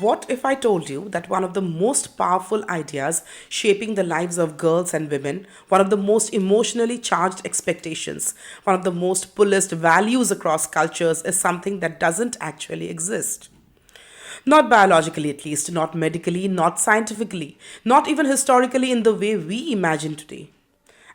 what if I told you that one of the most powerful ideas shaping the lives of girls and women, one of the most emotionally charged expectations, one of the most pullest values across cultures is something that doesn't actually exist? Not biologically, at least, not medically, not scientifically, not even historically in the way we imagine today.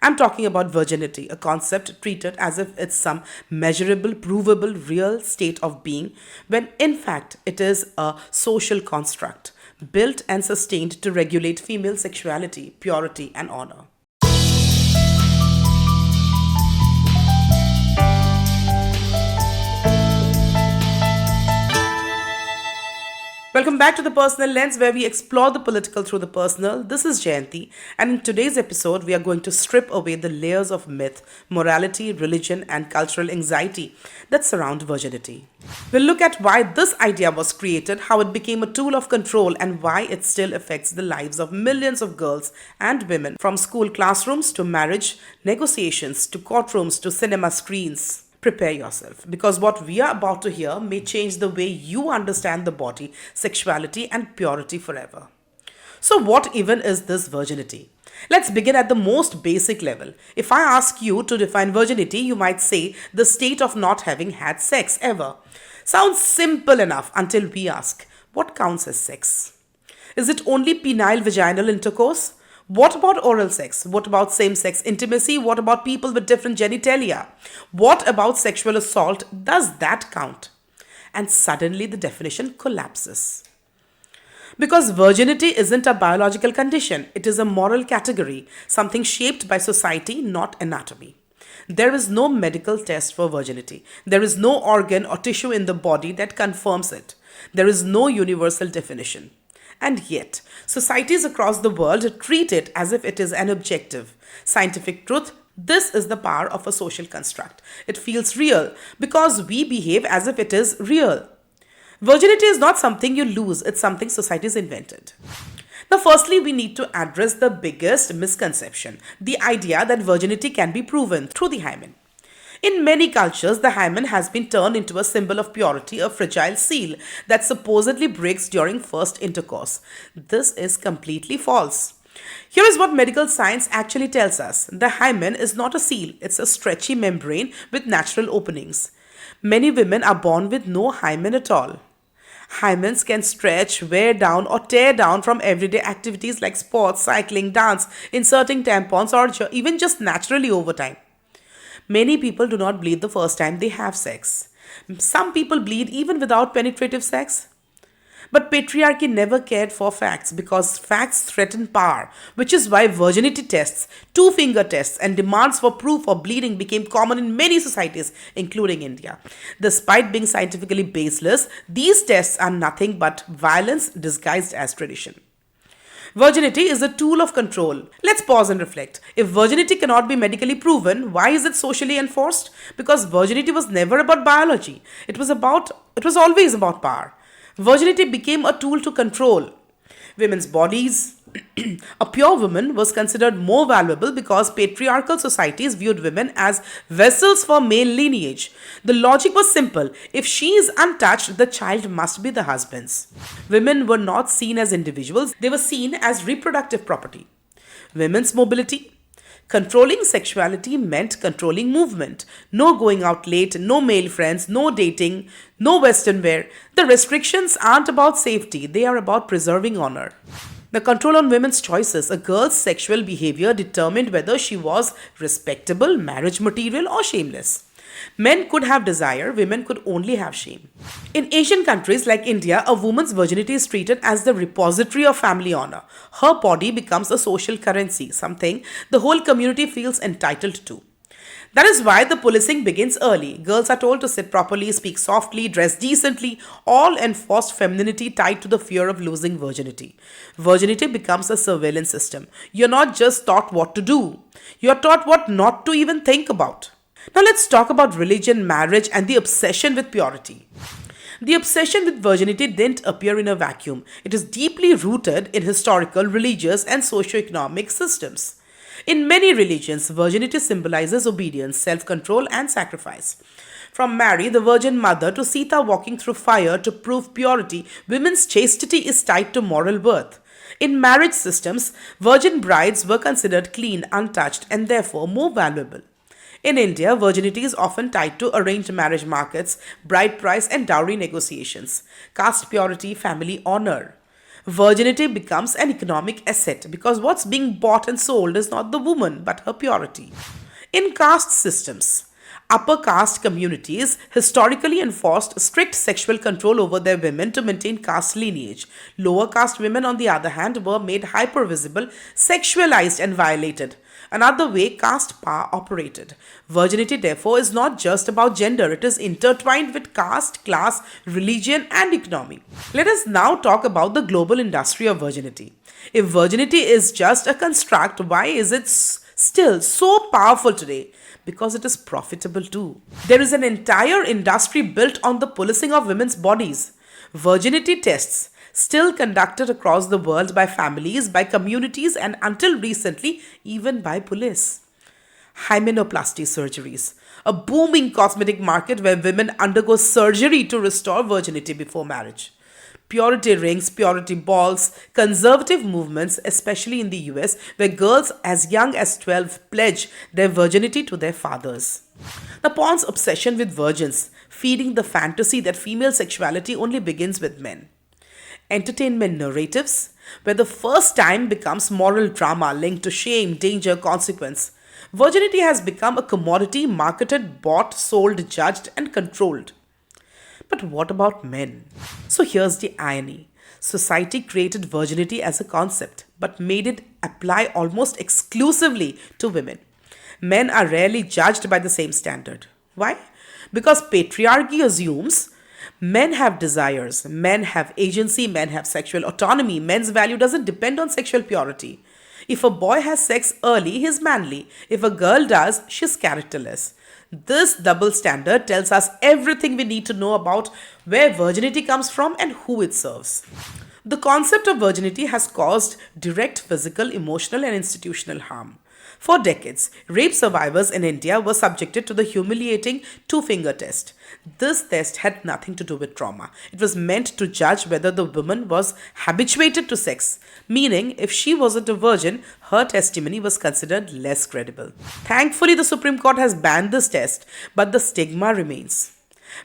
I'm talking about virginity, a concept treated as if it's some measurable, provable, real state of being, when in fact it is a social construct built and sustained to regulate female sexuality, purity, and honor. Welcome back to the Personal Lens, where we explore the political through the personal. This is Jayanti, and in today's episode, we are going to strip away the layers of myth, morality, religion, and cultural anxiety that surround virginity. We'll look at why this idea was created, how it became a tool of control, and why it still affects the lives of millions of girls and women, from school classrooms to marriage negotiations to courtrooms to cinema screens. Prepare yourself, because what we are about to hear may change the way you understand the body, sexuality, and purity forever. So, what even is this virginity? Let's begin at the most basic level. If I ask you to define virginity, you might say the state of not having had sex ever. Sounds simple enough until we ask, what counts as sex? Is it only penile vaginal intercourse? What about oral sex? What about same-sex intimacy? What about people with different genitalia? What about sexual assault? Does that count? And suddenly the definition collapses. Because virginity isn't a biological condition, it is a moral category, something shaped by society, not anatomy. There is no medical test for virginity. There is no organ or tissue in the body that confirms it. There is no universal definition. And yet, societies across the world treat it as if it is an objective, scientific truth. This is the power of a social construct. It feels real because we behave as if it is real. Virginity is not something you lose, it's something societies invented. Now, firstly, we need to address the biggest misconception, the idea that virginity can be proven through the hymen. In many cultures, the hymen has been turned into a symbol of purity, a fragile seal that supposedly breaks during first intercourse. This is completely false. Here is what medical science actually tells us. The hymen is not a seal, it's a stretchy membrane with natural openings. Many women are born with no hymen at all. Hymens can stretch, wear down, or tear down from everyday activities like sports, cycling, dance, inserting tampons, or even just naturally over time. Many people do not bleed the first time they have sex. Some people bleed even without penetrative sex. But patriarchy never cared for facts because facts threaten power, which is why virginity tests, two-finger tests, and demands for proof of bleeding became common in many societies, including India. Despite being scientifically baseless, these tests are nothing but violence disguised as tradition. Virginity is a tool of control. Let's pause and reflect. If virginity cannot be medically proven, why is it socially enforced? Because virginity was never about biology. It was always about power. Virginity became a tool to control women's bodies. A pure woman was considered more valuable because patriarchal societies viewed women as vessels for male lineage. The logic was simple. If she is untouched, the child must be the husband's. Women were not seen as individuals, they were seen as reproductive property. Women's mobility. Controlling sexuality meant controlling movement. No going out late, no male friends, no dating, no Western wear. The restrictions aren't about safety, they are about preserving honor. The control on women's choices. A girl's sexual behavior determined whether she was respectable, marriage material, or shameless. Men could have desire, women could only have shame. In Asian countries like India, a woman's virginity is treated as the repository of family honor. Her body becomes a social currency, something the whole community feels entitled to. That is why the policing begins early. Girls are told to sit properly, speak softly, dress decently, all enforced femininity tied to the fear of losing virginity. Virginity becomes a surveillance system. You're not just taught what to do, you're taught what not to even think about. Now let's talk about religion, marriage, and the obsession with purity. The obsession with virginity didn't appear in a vacuum. It is deeply rooted in historical, religious, and socio-economic systems. In many religions, virginity symbolizes obedience, self-control, and sacrifice. From Mary, the Virgin Mother, to Sita walking through fire to prove purity, women's chastity is tied to moral worth. In marriage systems, virgin brides were considered clean, untouched, and therefore more valuable. In India, virginity is often tied to arranged marriage markets, bride price, and dowry negotiations, caste purity, family honor. Virginity becomes an economic asset because what's being bought and sold is not the woman but her purity. In caste systems, upper caste communities historically enforced strict sexual control over their women to maintain caste lineage. Lower caste women, on the other hand, were made hypervisible, sexualized, and violated. Another way caste power operated. Virginity, therefore, is not just about gender, it is intertwined with caste, class, religion, and economy. Let us now talk about the global industry of virginity. If virginity is just a construct, why is it still so powerful today? Because it is profitable too. There is an entire industry built on the policing of women's bodies. Virginity tests, still conducted across the world by families, by communities, and until recently, even by police. Hymenoplasty surgeries, a booming cosmetic market where women undergo surgery to restore virginity before marriage. Purity rings, purity balls, conservative movements, especially in the US, where girls as young as 12 pledge their virginity to their fathers. The porn's obsession with virgins, feeding the fantasy that female sexuality only begins with men. Entertainment narratives, where the first time becomes moral drama linked to shame, danger, consequence. Virginity has become a commodity marketed, bought, sold, judged, and controlled. But what about men? So here's the irony. Society created virginity as a concept, but made it apply almost exclusively to women. Men are rarely judged by the same standard. Why? Because patriarchy assumes men have desires, men have agency, men have sexual autonomy, men's value doesn't depend on sexual purity. If a boy has sex early, he's manly. If a girl does, she's characterless. This double standard tells us everything we need to know about where virginity comes from and who it serves. The concept of virginity has caused direct physical, emotional, and institutional harm. For decades, rape survivors in India were subjected to the humiliating two-finger test. This test had nothing to do with trauma. It was meant to judge whether the woman was habituated to sex, meaning if she wasn't a virgin, her testimony was considered less credible. Thankfully, the Supreme Court has banned this test, but the stigma remains.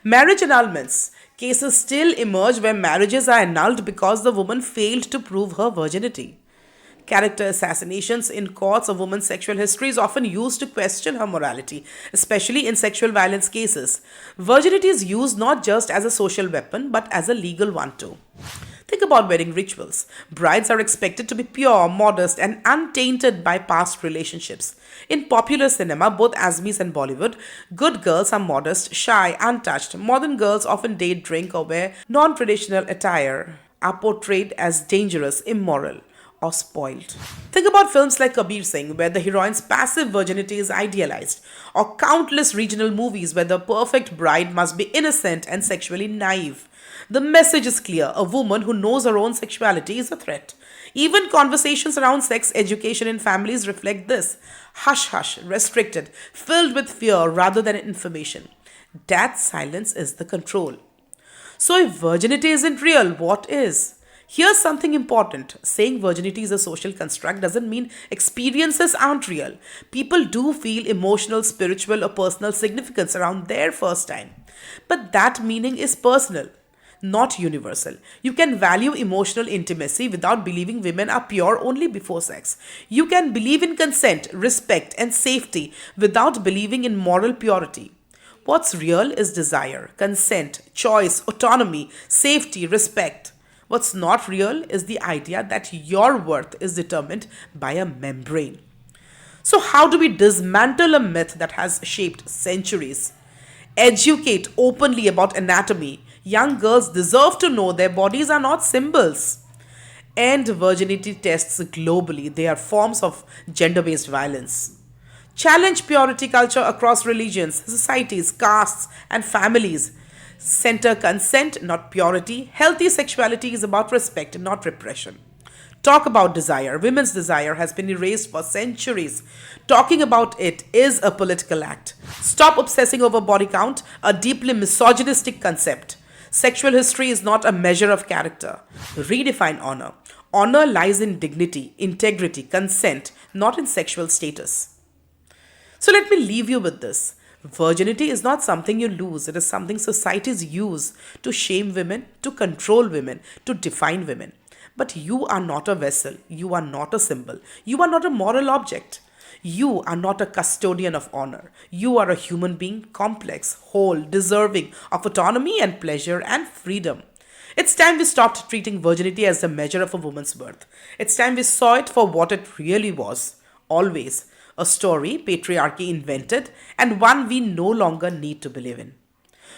Marriage annulments. Cases still emerge where marriages are annulled because the woman failed to prove her virginity. Character assassinations in courts of women's sexual history is often used to question her morality, especially in sexual violence cases. Virginity is used not just as a social weapon, but as a legal one too. Think about wedding rituals. Brides are expected to be pure, modest, and untainted by past relationships. In popular cinema, both Assamese and Bollywood, good girls are modest, shy, untouched. Modern girls often date, drink, or wear non-traditional attire, are portrayed as dangerous, immoral, or spoiled. Think about films like Kabir Singh, where the heroine's passive virginity is idealized, or countless regional movies where the perfect bride must be innocent and sexually naive. The message is clear: a woman who knows her own sexuality is a threat. Even conversations around sex education in families reflect this: hush hush, restricted, filled with fear rather than information. That silence is the control. So, if virginity isn't real, what is? Here's something important. Saying virginity is a social construct doesn't mean experiences aren't real. People do feel emotional, spiritual, or personal significance around their first time. But that meaning is personal, not universal. You can value emotional intimacy without believing women are pure only before sex. You can believe in consent, respect, and safety without believing in moral purity. What's real is desire, consent, choice, autonomy, safety, respect. What's not real is the idea that your worth is determined by a membrane. So, how do we dismantle a myth that has shaped centuries? Educate openly about anatomy. Young girls deserve to know their bodies are not symbols. End virginity tests globally. They are forms of gender based violence. Challenge purity culture across religions, societies, castes, and families. Center consent, not purity. Healthy sexuality is about respect, not repression. Talk about desire. Women's desire has been erased for centuries. Talking about it is a political act. Stop obsessing over body count, a deeply misogynistic concept. Sexual history is not a measure of character. Redefine honor. Honor lies in dignity, integrity, consent, not in sexual status. So let me leave you with this. Virginity is not something you lose, it is something societies use to shame women, to control women, to define women. But you are not a vessel, you are not a symbol, you are not a moral object. You are not a custodian of honor. You are a human being, complex, whole, deserving of autonomy and pleasure and freedom. It's time we stopped treating virginity as the measure of a woman's worth. It's time we saw it for what it really was. Always. A story patriarchy invented and one we no longer need to believe in.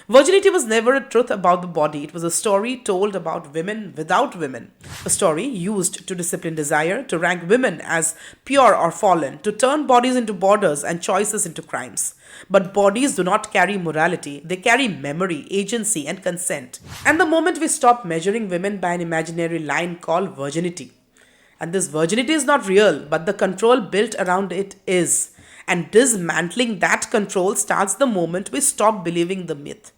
Virginity was never a truth about the body, it was a story told about women without women. A story used to discipline desire, to rank women as pure or fallen, to turn bodies into borders and choices into crimes. But bodies do not carry morality, they carry memory, agency, and consent. And the moment we stop measuring women by an imaginary line called virginity, and this virginity is not real, but the control built around it is. And dismantling that control starts the moment we stop believing the myth.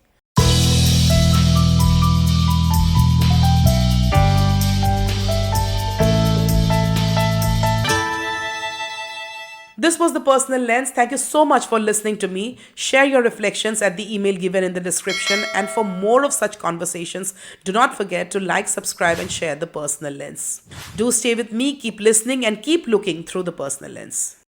This was The Personal Lens. Thank you so much for listening to me. Share your reflections at the email given in the description. And for more of such conversations, do not forget to like, subscribe, and share The Personal Lens. Do stay with me, keep listening, and keep looking through The Personal Lens.